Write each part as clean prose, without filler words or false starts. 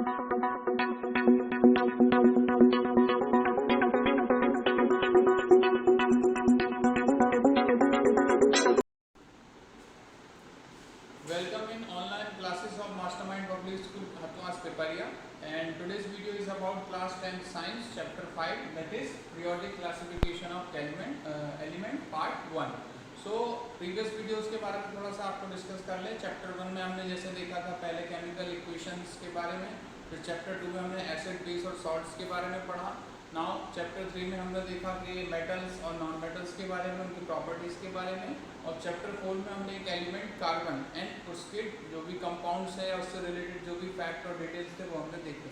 Welcome in online classes of Mastermind Public School Hatwas Peparia, and today's video is about class 10th science chapter 5, that is periodic classification of element part 1. So previous videos के बारे में थोड़ा सा आपको discuss कर ले। Chapter 1 में हमने जैसे देखा था पहले केमिकल इक्वेशंस के बारे में, फिर चैप्टर 2 में हमने एसिड बेस और सॉल्ट्स के बारे में पढ़ा। नाउ चैप्टर 3 में हमने देखा कि मेटल्स और नॉन मेटल्स के बारे में, उनकी प्रॉपर्टीज़ के बारे में, और चैप्टर 4 में हमने एक एलिमेंट कार्बन एंड उसके जो भी कंपाउंड्स है उससे रिलेटेड जो भी फैक्ट और डिटेल्स थे वो हमने देखे।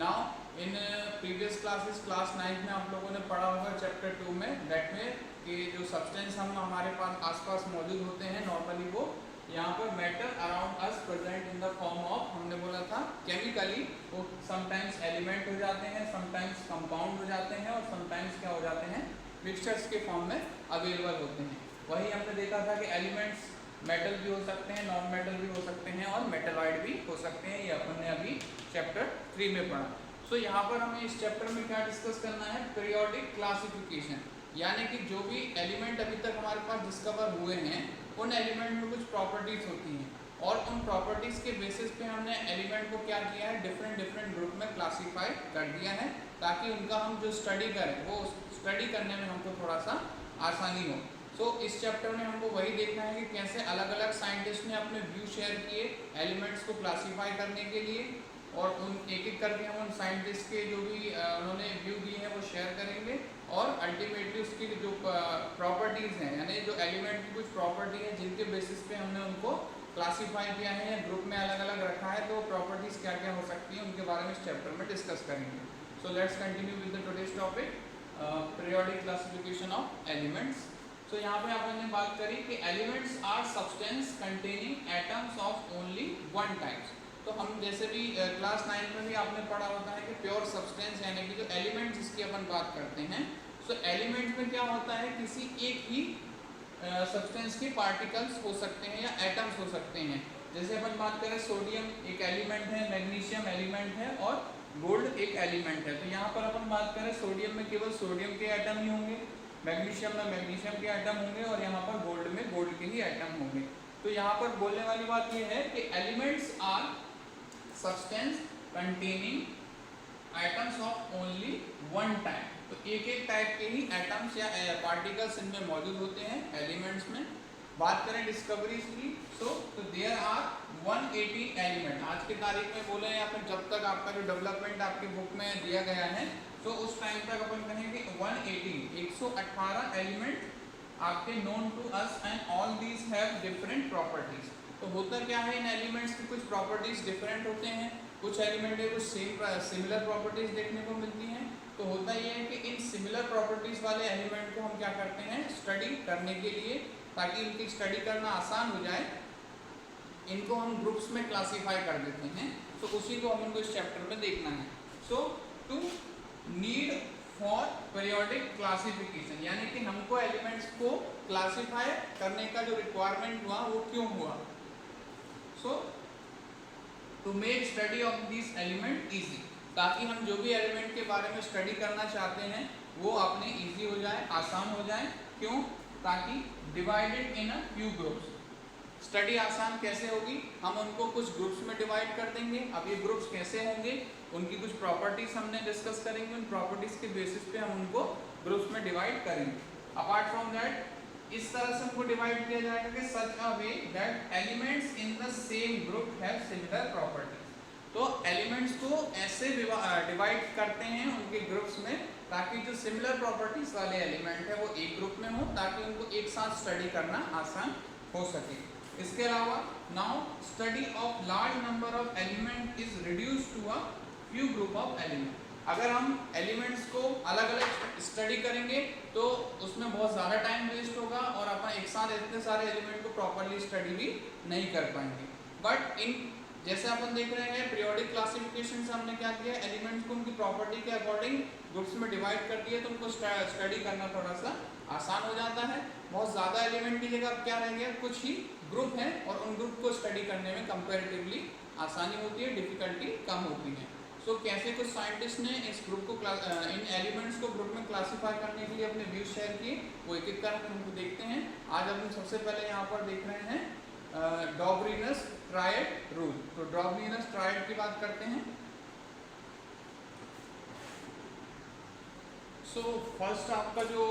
Now in previous classes class 9 में आप लोगों ने पढ़ा होगा चैप्टर 2 में, दैट में कि जो सब्सटेंस हम हमारे पास आसपास मौजूद होते हैं नॉर्मली, वो यहाँ पर matter around us present in the form of, हमने बोला था केमिकली वो समटाइम्स एलिमेंट हो जाते हैं, समटाइम्स कंपाउंड हो जाते हैं, और समटाइम्स क्या हो जाते हैं, मिक्सचर्स के फॉर्म में अवेलेबल होते हैं। वही हमने देखा था कि एलिमेंट्स मेटल भी हो सकते हैं, नॉन मेटल भी हो सकते हैं, और मेटलॉइड भी हो सकते हैं। ये अपन ने अभी चैप्टर 3 में पढ़ा। सो यहाँ पर हमें इस चैप्टर में क्या डिस्कस करना है, पीरियोडिक क्लासिफिकेशन, यानी कि जो भी एलिमेंट अभी तक हमारे पास डिस्कवर हुए हैं उन एलिमेंट में कुछ प्रॉपर्टीज़ होती हैं, और उन प्रॉपर्टीज़ के बेसिस पे हमने एलिमेंट को क्या किया है, डिफरेंट ग्रुप में क्लासीफाई कर दिया है, ताकि उनका हम जो स्टडी करें वो स्टडी करने में हमको थोड़ा सा आसानी हो। सो इस चैप्टर में हमको वही देखना है कि कैसे अलग अलग साइंटिस्ट ने अपने व्यू शेयर किए एलिमेंट्स को क्लासीफाई करने के लिए, और उन एक एक करके हम उन साइंटिस्ट के जो भी उन्होंने व्यू दिए हैं वो शेयर करेंगे, और अल्टीमेटली उसकी जो प्रॉपर्टीज़ हैं, यानी जो एलिमेंट की कुछ प्रॉपर्टी है जिनके बेसिस पे हमने उनको क्लासीफाई किया है या ग्रुप में अलग अलग रखा है, तो प्रॉपर्टीज़ क्या क्या हो सकती हैं उनके बारे में इस चैप्टर में डिस्कस करेंगे। So let's continue with the today's topic, periodic classification of elements. तो यहाँ पे आपने बात करी कि elements are substance containing atoms of only one types. तो हम जैसे भी क्लास 9 में भी आपने पढ़ा होता है कि प्योर सब्सटेंस यानी कि जो एलिमेंट जिसकी अपन बात करते हैं, सो एलिमेंट में क्या होता है, किसी एक ही सब्सटेंस के पार्टिकल्स हो सकते हैं या एटम्स हो सकते हैं। जैसे अपन बात करें सोडियम एक एलिमेंट है, मैग्नीशियम एलिमेंट है, और गोल्ड एक एलिमेंट है। तो यहाँ पर अपन बात करें सोडियम में केवल सोडियम के एटम ही होंगे, मैग्नीशियम में मैग्नीशियम के एटम होंगे, और यहाँ पर गोल्ड में गोल्ड के ही एटम होंगे। तो यहाँ पर बोलने वाली बात यह है कि elements are substance containing atoms of only one type. तो एक एक टाइप के ही एटम्स या पार्टिकल्स इनमें मौजूद होते हैं एलिमेंट्स में। बात करें डिस्कवरीज की, तो देयर आर 180 एलिमेंट। आज की तारीख में बोले या फिर जब तक आपका जो डेवलपमेंट आपकी बुक में दिया गया है, तो उस टाइम तक अपन कहेंगे 118 एलिमेंट आपके known to us, and all these have different properties. तो होता क्या है, इन एलिमेंट्स की कुछ प्रॉपर्टीज डिफरेंट होते हैं, कुछ एलिमेंट है कुछ सिमिलर प्रॉपर्टीज देखने को मिलती हैं। तो होता यह है कि इन सिमिलर प्रॉपर्टीज वाले एलिमेंट को हम क्या करते हैं, स्टडी करने के लिए, ताकि इनकी स्टडी करना आसान हो जाए, इनको हम ग्रुप्स में क्लासीफाई कर देते हैं। तो उसी को हम इनको इस चैप्टर में देखना है। So to need for periodic classification, यानी कि हमको एलिमेंट्स को क्लासीफाई करने का जो रिक्वायरमेंट हुआ वो क्यों हुआ। So to make study of this element easy, ताकि हम जो भी एलिमेंट के बारे में स्टडी करना चाहते हैं वो अपने इजी हो जाए, आसान हो जाए। क्यों, ताकि divided in a few groups. Study आसान कैसे होगी, हम उनको कुछ ग्रुप्स में डिवाइड कर देंगे। अब ये ग्रुप्स कैसे होंगे, उनकी कुछ प्रॉपर्टीज हमने डिस्कस करेंगे, उन प्रॉपर्टीज के बेसिस पे हम उनको ग्रुप्स में डिवाइड करेंगे। अपार्ट फ्रॉम दैट, इस तरह से हमको डिवाइड किया जाएगा कि such a way that elements in the same group have similar properties. तो एलिमेंट्स को ऐसे डिवाइड करते हैं उनके ग्रुप्स में, ताकि जो सिमिलर प्रॉपर्टीज वाले एलिमेंट है वो एक ग्रुप में हो, ताकि उनको एक साथ स्टडी करना आसान हो सके। इसके अलावा now study of large number of element is reduce to a few group of element. अगर हम एलिमेंट्स को अलग अलग स्टडी करेंगे तो उसमें बहुत ज़्यादा टाइम वेस्ट होगा, और अपन एक साथ इतने सारे एलिमेंट को प्रॉपरली स्टडी भी नहीं कर पाएंगे। बट इन जैसे अपन देख रहे हैं पीरियोडिक क्लासिफिकेशन से हमने क्या किया, एलिमेंट्स को उनकी प्रॉपर्टी के अकॉर्डिंग ग्रुप्स में डिवाइड कर दिया, तो उनको स्टडी करना थोड़ा सा आसान हो जाता है। बहुत ज़्यादा एलिमेंट की जगह अब क्या रह गया, कुछ ही ग्रुप हैं, और उन ग्रुप को स्टडी करने में कंपैरेटिवली आसानी होती है, डिफिकल्टी कम होती है। सो कैसे कुछ साइंटिस्ट ने इस ग्रुप को इन एलिमेंट्स को ग्रुप में क्लासीफाई करने के लिए अपने व्यूज शेयर किए, वो एक एक करके उनको देखते हैं। आज हम सबसे पहले यहाँ पर देख रहे हैं डॉबरिनस ट्रायड रूल। तो डॉबरिनस ट्रायड की बात करते हैं। सो फर्स्ट आपका जो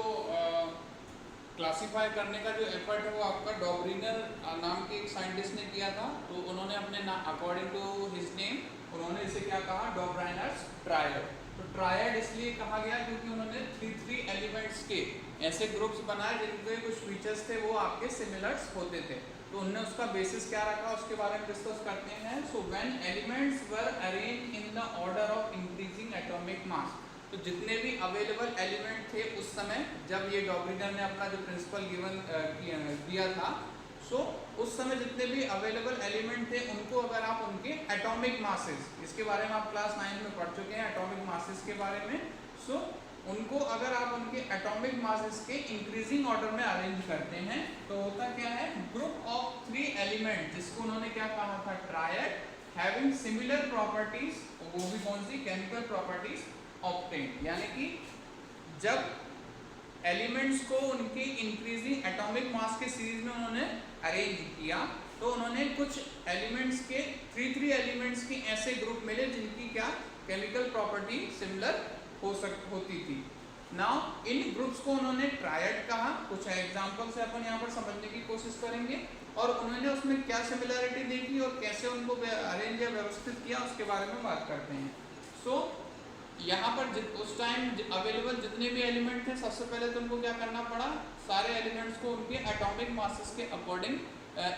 क्लासीफाई करने का जो एफर्ट है वो आपका डॉबरिनर नाम के एक साइंटिस्ट ने किया था। तो उन्होंने अपने अकॉर्डिंग टू हिज नेम उन्होंने इसे क्या कहा, डॉबरिनस ट्रायड। तो ट्रायड इसलिए कहा गया क्योंकि उन्होंने 3 एलिमेंट्स के ऐसे ग्रुप्स बनाए जिनके कुछ फीचर्स थे वो आपके सिमिलर्स होते थे। तो उन्होंने उसका बेसिस क्या रखा उसके बारे में डिस्कस करते हैं। So when elements were arranged in the order of increasing atomic mass, तो जितने भी अवेलेबल एलिमेंट थे उस समय जब ये डॉबरिनर ने अपना जो प्रिंसिपल दिया था, सो उस समय जितने भी अवेलेबल एलिमेंट थे उनको अगर आप उनके एटॉमिक मासेस, इसके बारे में आप क्लास 9 में पढ़ चुके हैं एटॉमिक मासेस के बारे में। सो उनको अगर आप उनके एटॉमिक मासेस के इंक्रीजिंग ऑर्डर में अरेंज करते हैं तो होता क्या है, ग्रुप ऑफ 3 एलिमेंट जिसको उन्होंने क्या कहा था, ट्रायड, हैविंग सिमिलर प्रॉपर्टीज, वो भी कौन सी, केमिकल प्रॉपर्टीज ऑब्टेन्ड। यानी कि जब एलिमेंट्स को उनके इंक्रीजिंग एटॉमिक मास के सीरीज में उन्होंने अरेंज किया तो उन्होंने कुछ एलिमेंट्स के 3 एलिमेंट्स के ऐसे ग्रुप मिले जिनकी क्या केमिकल प्रॉपर्टी सिमिलर होती थी। नाउ इन ग्रुप्स को उन्होंने ट्रायड कहा। कुछ एग्जांपल से अपन यहाँ पर समझने की कोशिश करेंगे और उन्होंने उसमें क्या सिमिलरिटी देखी और कैसे उनको अरेंज या व्यवस्थित किया उसके बारे में बात करते हैं। सो यहाँ पर उस टाइम अवेलेबल जितने भी एलिमेंट थे सबसे पहले तो उनको क्या करना पड़ा, सारे एलिमेंट्स को उनके एटॉमिक मासेस के अकॉर्डिंग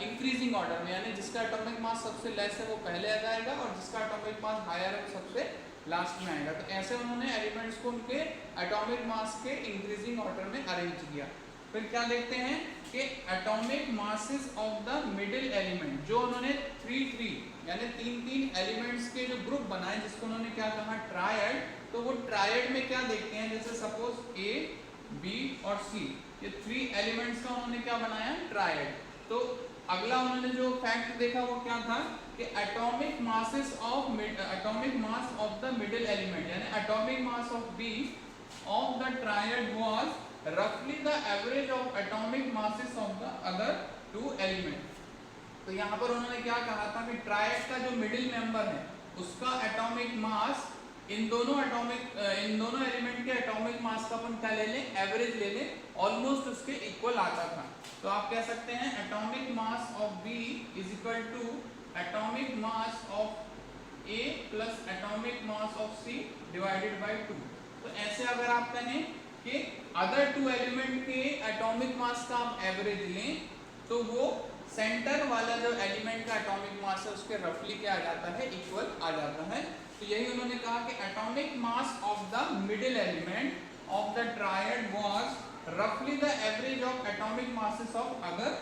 इंक्रीजिंग ऑर्डर में, यानी जिसका एटॉमिक मास सबसे लेस है वो पहले आ जाएगा और जिसका एटॉमिक मास हायर है वो सबसे लास्ट में आएगा। तो ऐसे उन्होंने एलिमेंट्स को उनके एटॉमिक मास के इंक्रीजिंग ऑर्डर में अरेंज किया। फिर क्या देखते हैं कि atomic masses of the middle element, जो उन्होंने 3 यानी 3 एलिमेंट्स के जो ग्रुप बनाए जिसको उन्होंने क्या कहा, ट्रायड। तो वो ट्रायड में क्या देखते हैं, जैसे सपोज ए, बी और सी, ये 3 एलिमेंट्स का उन्होंने क्या बनाया, ट्रायड। तो अगला उन्होंने जो फैक्ट देखा वो क्या था कि atomic mass of the middle element, यानी atomic mass of B of the triad was रफली the average of atomic masses of the other 2 element. तो यहाँ पर उन्होंने क्या कहा था कि ट्रायड का जो मिडिल मेंबर है उसका एटॉमिक मास इन दोनों एलिमेंट के एटॉमिक मास का अपन क्या ले लें, एवरेज ले लें, ऑलमोस्ट उसके इक्वल आता था। तो आप कह सकते हैं atomic mass of B is equal to atomic mass of A plus atomic mass of C divided by 2। तो ऐसे अगर आप कहें कि अदर 2 एलिमेंट के एटॉमिक मास का आप एवरेज लें तो वो सेंटर वाला जो एलिमेंट का एटॉमिक मास है उसके रफली क्या आ जाता है, इक्वल आ जाता है। तो यही उन्होंने कहा कि atomic mass of the middle element of the triad was रफली the average of atomic masses of other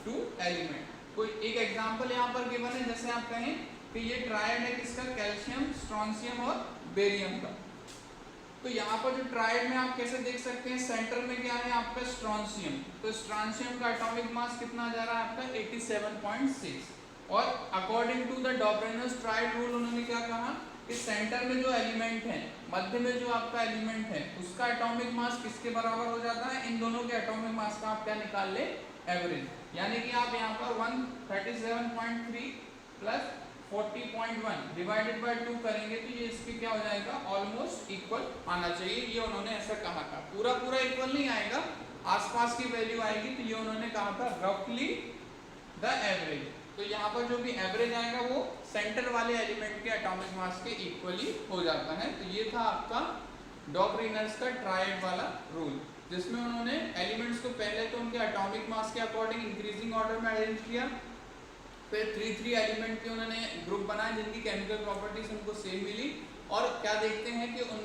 2 element. कोई एक एग्जांपल यहाँ पर गिवन है, जैसे आप कहें कि ये ट्रायड है किसका, कैल्शियम, स्ट्रोंशियम और बेरियम का। तो यहाँ पर जो ट्रायड में आप कैसे देख सकते हैं, सेंटर में क्या है आपका स्ट्रोंशियम। तो स्ट्रोंशियम का एटॉमिक मास कितना जा रहा है आपका 87.6। और according to the Dobereiner's triad rule उन्होंने क्या कहा कि सेंटर में जो एलिमेंट है, मध्य में जो आपका एलिमेंट है उसका एटॉमिक मास किसके बराबर हो जाता है, इन दोनों के एटॉमिक मास का आप क्या निकाल ले, एवरेज। यानी कि आप यहाँ पर 137.3 प्लस 40.1 डिवाइडेड बाय 2 करेंगे तो ये इसके क्या हो जाएगा, ऑलमोस्ट इक्वल आना चाहिए। ये उन्होंने ऐसा कहा था, पूरा इक्वल नहीं आएगा, आसपास की वैल्यू आएगी। तो ये उन्होंने कहा था रफली द एवरेज। तो यहाँ पर जो भी एवरेज आएगा वो सेंटर वाले एलिमेंट के एटॉमिक मास के इक्वली हो जाता है। तो ये था आपका डॉबरिनस का ट्रायड वाला रूल, जिसमें उन्होंने एलिमेंट्स को पहले तो उनके एटॉमिक मास के अकॉर्डिंग इंक्रीजिंग ऑर्डर में अरेंज किया, फिर 3 एलिमेंट के उन्होंने ग्रुप बनाए जिनकी केमिकल प्रॉपर्टीज उनको सेम मिली। और क्या देखते हैं कि उन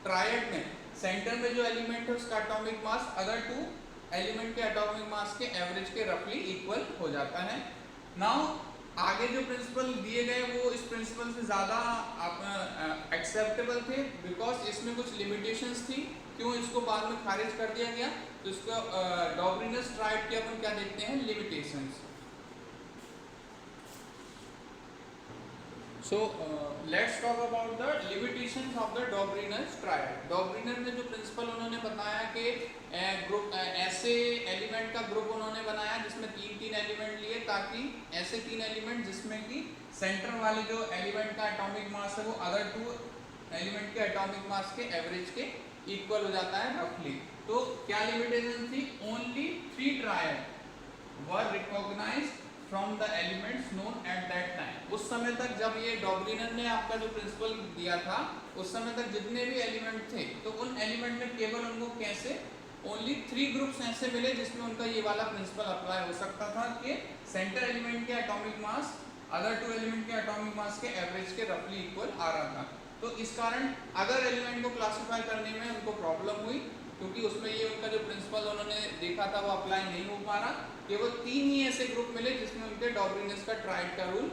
ट्रायड में सेंटर में जो एलिमेंट है उसका एटॉमिक मास अदर 2 एलिमेंट के एटॉमिक मास के एवरेज के रफली इक्वल हो जाता है। नाउ आगे जो प्रिंसिपल दिए गए वो इस प्रिंसिपल से ज़्यादा एक्सेप्टेबल थे, बिकॉज इसमें कुछ लिमिटेशंस थी। क्यों इसको बाद में खारिज कर दिया गया, तो इसका डॉबरिनस ट्रायड के अपन क्या देखते हैं, limitations. So let's talk about the limitations of the Doberener's triad. डॉबरीनर ने जो प्रिंसिपल उन्होंने बताया कि ग्रुप ऐसे एलिमेंट का ग्रुप उन्होंने बनाया जिसमें तीन तीन एलिमेंट लिए, ताकि ऐसे तीन एलिमेंट जिसमें कि सेंटर वाले जो एलिमेंट का एटॉमिक मास है वो अदर टू एलिमेंट के एटॉमिक मास के एवरेज के इक्वल हो जाता है रफली। तो क्या लिमिटेशन थी? Only 3 triad were recognised from the elements known at that time. उस समय तक जब ये डॉबरीनर ने आपका जो प्रिंसिपल दिया था, उस समय तक जितने भी एलिमेंट थे तो उन एलिमेंट में केवल उनको कैसे ओनली 3 ग्रुप्स ऐसे मिले जिसमें उनका ये वाला प्रिंसिपल अप्लाई हो सकता था कि सेंटर एलिमेंट के atomic mass other two element के एटॉमिक मास के एवरेज के रफली इक्वल आ रहा था। तो इस कारण अदर एलिमेंट को क्लासिफाई करने में उनको प्रॉब्लम हुई, क्योंकि उसमें ये उनका जो प्रिंसिपल उन्होंने देखा था वो अप्लाई नहीं हो पा रहा। केवल 3 ही ऐसे ग्रुप मिले जिसमें उनके डॉबरीनर का ट्राइड का रूल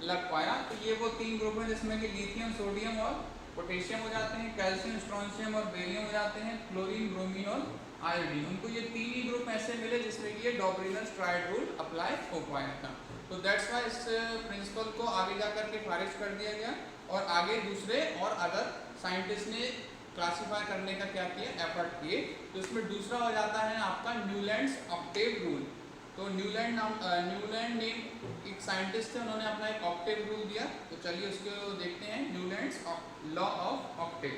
लग पाया। तो ये वो 3 ग्रुप हैं जिसमें कि लिथियम, सोडियम और पोटेशियम हो जाते हैं, कैल्शियम, स्ट्रोंशियम और बेरियम हो जाते हैं, क्लोरीन, ब्रोमीन और आयोडीन। उनको ये 3 ही ग्रुप ऐसे मिले जिसमें कि ये डॉबरीनर ट्राइड रूल अप्लाई हो पाया था। तो दैट्स वाई इस प्रिंसिपल को आगे जा करके खारिज कर दिया गया और आगे दूसरे और अदर साइंटिस्ट ने क्लासिफाई करने का क्या किया, एफर्ट किए। तो इसमें दूसरा हो जाता है आपका न्यूलैंड्स ऑक्टेव रूल। तो न्यूलैंड नेम एक साइंटिस्ट थे, उन्होंने अपना एक ऑक्टेव रूल दिया। तो चलिए उसको देखते हैं, Newlands law of octave.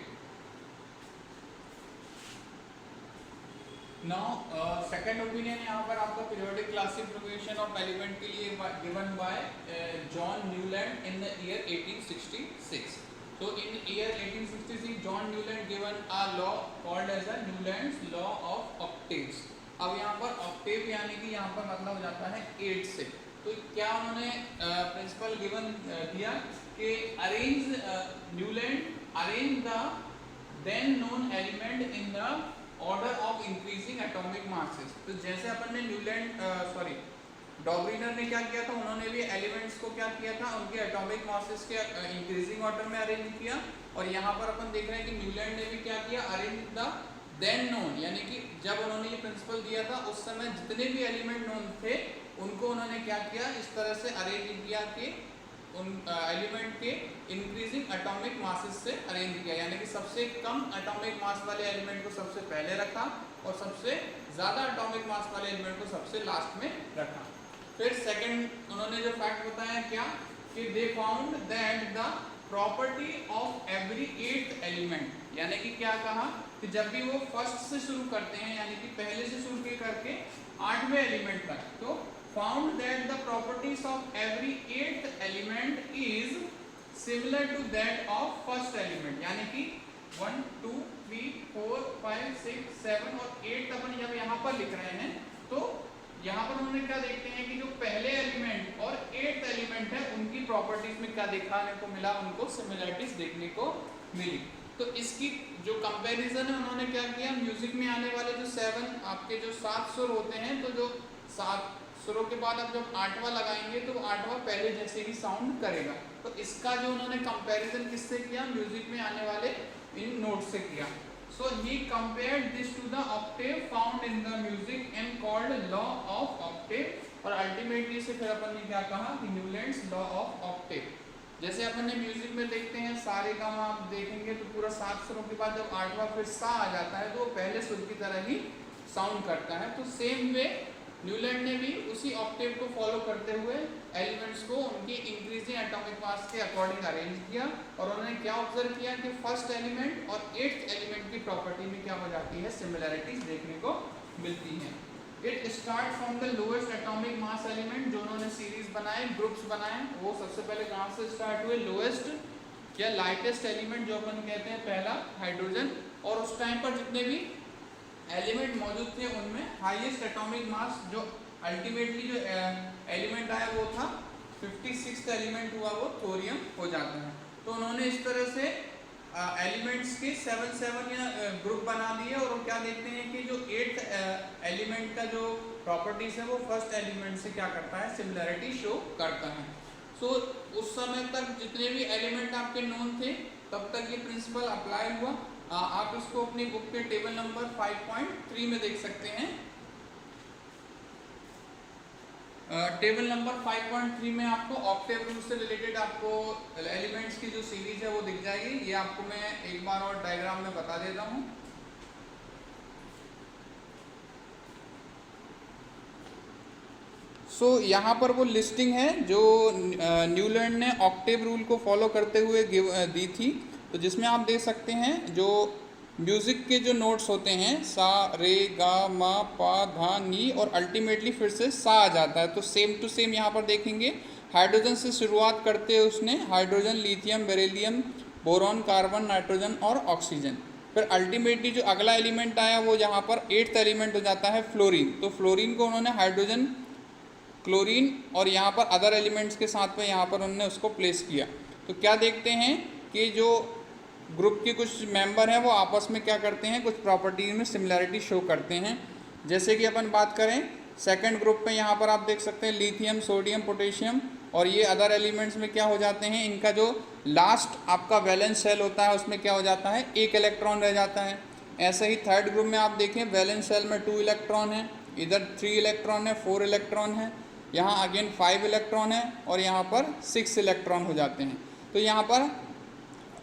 Now second opinion यहाँ पर आपका पीरियोडिक क्लासिफिकेशन ऑफ एलिमेंट के लिए given by John Newland in the year 1866। So in year 1866 John Newland given a law called as a Newland's law of octaves। अब यहाँ पर Octave यानी कि यहाँ पर मतलब हो जाता है 8 से। तो क्या उन्होंने प्रिंसिपल गिवन दिया कि arrange the then known element in the order of increasing atomic masses. तो जैसे अपन ने डॉबरीनर ने क्या किया था, उन्होंने भी एलिमेंट्स को क्या किया था, उनके एटॉमिक मासेस के इंक्रीजिंग ऑर्डर में अरेंज किया। और यहाँ पर अपन देख रहे हैं कि न्यूलैंड ने भी क्या किया, अरेंज द देन नोन, यानी कि जब उन्होंने ये प्रिंसिपल दिया था उस समय जितने भी एलिमेंट नोन थे उनको उन्होंने क्या किया, इस तरह से अरेंज किया कि उन एलिमेंट के इंक्रीजिंग एटॉमिक मासेस से अरेंज किया, यानी कि सबसे कम एटॉमिक मास वाले एलिमेंट को सबसे पहले रखा और सबसे ज़्यादा एटॉमिक मास वाले एलिमेंट को सबसे लास्ट में रखा। फिर सेकंड उन्होंने जो फैक्ट बताया क्या, कि they found that the property of every 8th element, यानी कि क्या कहा कि जब भी वो फर्स्ट से शुरू करते हैं, यानी कि पहले से शुरू करके 8वें एलिमेंट तक, तो found that the properties of every 8th element is similar to that of first element, यानी कि 1 2 3 4 5 6 7 और 8 अपन जब यहाँ पर लिख रहे हैं तो यहाँ पर उन्होंने क्या देखते हैं कि जो पहले एलिमेंट और 8th एलिमेंट है उनकी प्रॉपर्टीज में क्या दिखाने को मिला, उनको सिमिलरिटीज देखने को मिली। तो इसकी जो कंपैरिजन है उन्होंने क्या किया, म्यूजिक में आने वाले जो 7 आपके जो 7 सुर होते हैं, तो जो 7 सुरों के बाद अब जब 8वां लगाएंगे तो 8वां पहले जैसे ही साउंड करेगा। तो इसका जो उन्होंने कंपैरिजन किससे किया, म्यूजिक में आने वाले इन नोट से किया। So he compared this to the octave found in the music and called law of octave। और अल्टीमेटली से फिर अपन ने क्या कहा कि न्यूलैंड्स लॉ ऑफ ऑक्टेव। जैसे अपन ने म्यूजिक में देखते हैं सारे गामा आप देखेंगे तो पूरा 7 सुरों के बाद जब 8वां फिर सा आ जाता है तो वो पहले सुर की तरह ही साउंड करता है। तो सेम वे न्यूलैंड ने भी उसी ऑक्टेव को फॉलो करते हुए एलिमेंट्स को उनके इंक्रीजिंग एटॉमिक मास के अकॉर्डिंग अरेंज किया। और उन्होंने क्या ऑब्जर्व किया कि फर्स्ट एलिमेंट और 8th एलिमेंट की प्रॉपर्टी में क्या हो जाती है, सिमिलरिटीज देखने को मिलती हैं। It start from the lowest atomic mass element, जो उन्होंने सीरीज बनाए, ग्रुप्स बनाए, वो सबसे पहले कहाँ से स्टार्ट हुए, लोएस्ट या लाइटेस्ट एलिमेंट जो अपन कहते हैं पहला हाइड्रोजन। और उस टाइम पर जितने भी एलिमेंट मौजूद थे उनमें हाईएस्ट एटॉमिक मास जो अल्टीमेटली जो एलिमेंट आया वो था 56th एलिमेंट हुआ वो थोरियम हो जाता है। तो उन्होंने इस तरह से एलिमेंट्स के 7 या ग्रुप बना दिए और क्या देखते हैं कि जो 8th एलिमेंट का जो प्रॉपर्टीज है वो फर्स्ट एलिमेंट से क्या करता है, सिमिलरिटी शो करता है। सो उस समय तक जितने भी एलिमेंट आपके नोन थे तब तक ये प्रिंसिपल अप्लाई हुआ। आप इसको अपनी बुक के टेबल नंबर 5.3 में देख सकते हैं। टेबल नंबर 5.3 में आपको ऑक्टेव रूल से रिलेटेड आपको एलिमेंट्स की जो सीरीज है वो दिख जाएगी। ये आपको मैं एक बार और डायग्राम में बता देता हूँ। यहाँ पर वो लिस्टिंग है जो न्यूलैंड ने ऑक्टेव रूल को फॉलो करते हुए दी थी। तो जिसमें आप देख सकते हैं जो म्यूज़िक के जो नोट्स होते हैं सा रे गा मा पा धा नी और अल्टीमेटली फिर से सा आ जाता है। तो सेम टू सेम यहाँ पर देखेंगे हाइड्रोजन से शुरुआत करते हैं उसने, hydrogen, lithium, beryllium, boron, carbon, nitrogen और ऑक्सीजन। फिर अल्टीमेटली जो अगला एलिमेंट आया वो यहाँ पर 8th एलिमेंट हो जाता है फ्लोरीन। तो फ्लोरीन को उन्होंने हाइड्रोजन, क्लोरीन और यहाँ पर अदर एलिमेंट्स के साथ में यहाँ पर उन्होंने उसको प्लेस किया। तो क्या देखते हैं कि जो ग्रुप के कुछ मेंबर हैं वो आपस में क्या करते हैं, कुछ प्रॉपर्टीज में सिमिलैरिटी शो करते हैं। जैसे कि अपन बात करें सेकंड ग्रुप में, यहाँ पर आप देख सकते हैं लिथियम, सोडियम, पोटेशियम और ये अदर एलिमेंट्स में क्या हो जाते हैं, इनका जो लास्ट आपका वैलेंस शेल होता है उसमें क्या हो जाता है, 1 इलेक्ट्रॉन रह जाता है। ऐसे ही थर्ड ग्रुप में आप देखें वैलेंस शेल में 2 इलेक्ट्रॉन है, इधर 3 इलेक्ट्रॉन है, 4 इलेक्ट्रॉन है, यहाँ अगेन 5 इलेक्ट्रॉन है और यहाँ पर 6 इलेक्ट्रॉन हो जाते हैं। तो यहाँ पर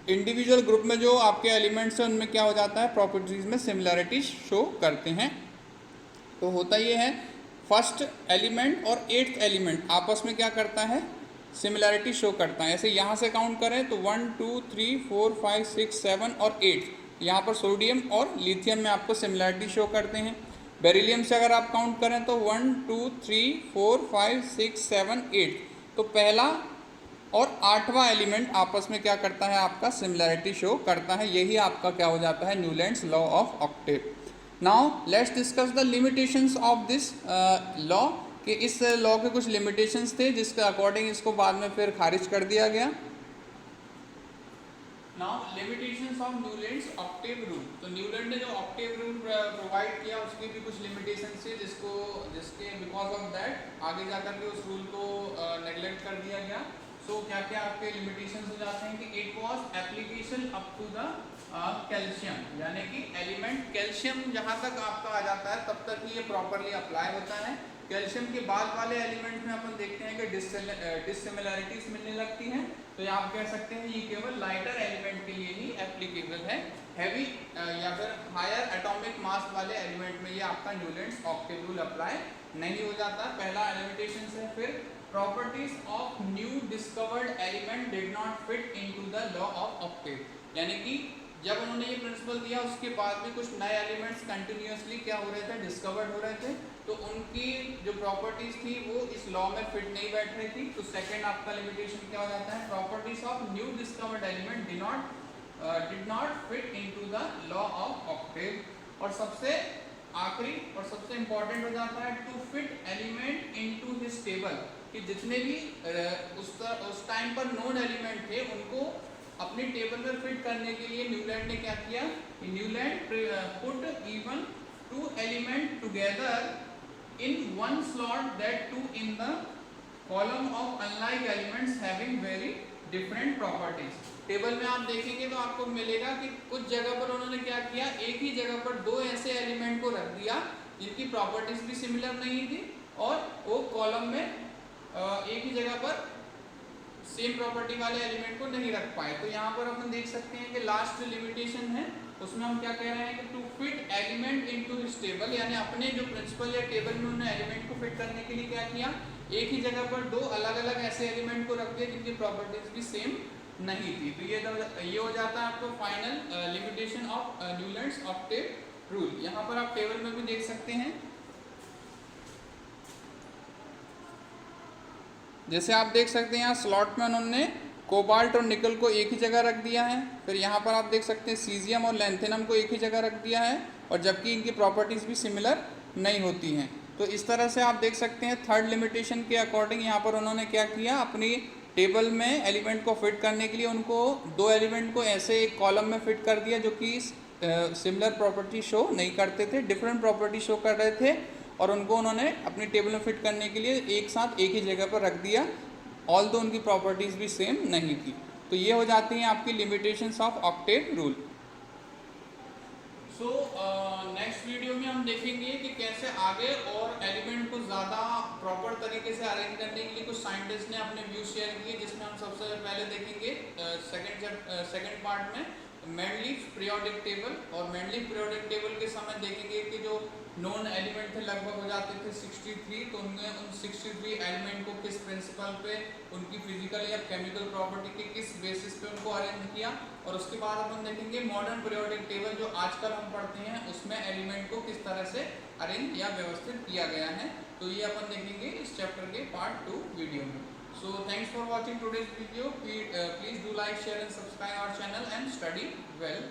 इंडिविजुअल ग्रुप में जो आपके एलिमेंट्स हैं उनमें क्या हो जाता है, प्रॉपर्टीज में सिमिलैरिटी शो करते हैं। तो होता ये है फर्स्ट एलिमेंट और 8th एलिमेंट आपस में क्या करता है, सिमिलैरिटी शो करता है। ऐसे यहाँ से काउंट करें तो 1 2 3 4 5 6 7 और 8, यहाँ पर सोडियम और लिथियम में आपको सिमिलैरिटी शो करते हैं। बेरिलियम से अगर आप काउंट करें तो 1 2 3 4 5 6 7 8, तो पहला और 8वां एलिमेंट आपस में क्या करता है, आपका सिमिलैरिटी शो करता है। यही आपका क्या हो जाता है, Newlands law of octave. Now let's discuss the limitations of this law, कि इस लॉ के कुछ लिमिटेशंस थे जिसके अकॉर्डिंग इसको बाद में फिर खारिज कर दिया गया। Now limitations of Newlands Octave rule. तो न्यूलैंड ने जो ऑक्टेव रूल प्रोवाइड किया उसकी भी कुछ लिमिटेशंस थे जिसके बिकॉज ऑफ दैट आगे जाकर के उस रूल को नेग्लेक्ट कर दिया गया। सो क्या क्या आपके लिमिटेशंस हो जाते हैं कि it was application up to the calcium, यानी कि एलिमेंट कैल्शियम जहाँ तक आपका आ जाता है तब तक ही ये प्रॉपरली अप्लाई होता है। कैल्शियम के बाद वाले एलिमेंट में अपन देखते हैं कि डिससिमिलैरिटीज मिलने लगती हैं। तो ये आप कह सकते हैं ये केवल लाइटर एलिमेंट के लिए ही एप्लीकेबल है। हैवी या फिर हायर एटॉमिक मास वाले एलिमेंट में ये आपका न्यूलैंड्स ऑक्टेव रूल अप्लाई नहीं हो जाता, पहला लिमिटेशन है। फिर properties of new discovered element did not fit into the law of Octave, यानी कि जब उन्होंने ये प्रिंसिपल दिया उसके बाद भी कुछ नए एलिमेंट्स कंटिन्यूअसली क्या हो रहे थे, डिस्कवर्ड हो रहे थे, तो उनकी जो प्रॉपर्टीज थी वो इस लॉ में फिट नहीं बैठ रही थी। तो सेकंड आपका लिमिटेशन क्या हो जाता है, properties of new discovered element did not fit into the law of octave. और सबसे आखिरी और सबसे इंपॉर्टेंट हो जाता है to fit element into his table, कि जितने भी उस टाइम पर नोन एलिमेंट थे उनको अपनी टेबल में फिट करने के लिए न्यूलैंड ने क्या किया, Newland put even 2 element together in one slot that 2 in the column of unlike elements having very different properties. Table में आप देखेंगे तो आपको मिलेगा कि कुछ जगह पर उन्होंने क्या किया, एक ही जगह पर 2 ऐसे एलिमेंट को रख दिया जिनकी प्रॉपर्टीज भी सिमिलर नहीं थी और वो कॉलम में एक ही जगह पर सेम प्रॉपर्टी वाले एलिमेंट को नहीं रख पाए। तो यहाँ पर अपन देख सकते हैं कि लास्ट लिमिटेशन है उसमें हम क्या कह रहे हैं कि to fit element into his table, यानी अपने जो प्रिंसिपल या टेबल में उन्होंने एलिमेंट को फिट करने के लिए क्या किया, एक ही जगह पर 2 अलग अलग ऐसे एलिमेंट को रख दिया जिनकी प्रॉपर्टीज भी सेम नहीं थी। तो ये हो जाता है आपको final limitation of Newlands Octave rule. यहाँ पर आप टेबल में भी देख सकते हैं, जैसे आप देख सकते हैं यहाँ स्लॉट में उन्होंने कोबाल्ट और निकल को एक ही जगह रख दिया है। फिर यहाँ पर आप देख सकते हैं सीजियम और लैंथेनम को एक ही जगह रख दिया है, और जबकि इनकी प्रॉपर्टीज़ भी सिमिलर नहीं होती हैं। तो इस तरह से आप देख सकते हैं थर्ड लिमिटेशन के अकॉर्डिंग यहाँ पर उन्होंने क्या किया, अपनी टेबल में एलिमेंट को फिट करने के लिए उनको 2 एलिमेंट को ऐसे एक कॉलम में फिट कर दिया जो कि सिमिलर प्रॉपर्टी शो नहीं करते थे, डिफरेंट प्रॉपर्टी शो कर रहे थे, और उनको उन्होंने अपनी टेबल में फिट करने के लिए एक साथ एक ही जगह पर रख दिया, ऑल दो उनकी प्रॉपर्टीज़ भी सेम नहीं थी। तो ये हो जाती हैं आपकी limitations of Octave rule. So next video में हम देखेंगे कि कैसे आगे और एलिमेंट को ज़्यादा प्रॉपर तरीके से अरेंज करने के लिए कुछ साइंटिस्ट ने अपने व्यू शेयर किए, जिसमें हम सबसे पहले देखेंगे सेकंड पार्ट में मेंडलीव पीरियोडिक टेबल। और मेंडलीव पीरियोडिक टेबल के समय देखेंगे कि जो नॉन एलिमेंट थे लगभग हो जाते थे 63, तो उनने उन 63 एलिमेंट को किस प्रिंसिपल पे, उनकी फिजिकल या केमिकल प्रॉपर्टी के किस बेसिस पे उनको अरेंज किया। और उसके बाद अपन देखेंगे मॉडर्न पीरियोडिक टेबल जो आजकल हम पढ़ते हैं उसमें एलिमेंट को किस तरह से अरेंज या व्यवस्थित किया गया है। तो ये अपन देखेंगे इस चैप्टर के पार्ट 2 वीडियो में। So thanks for watching today's video. Please do like, share and subscribe our channel and study well.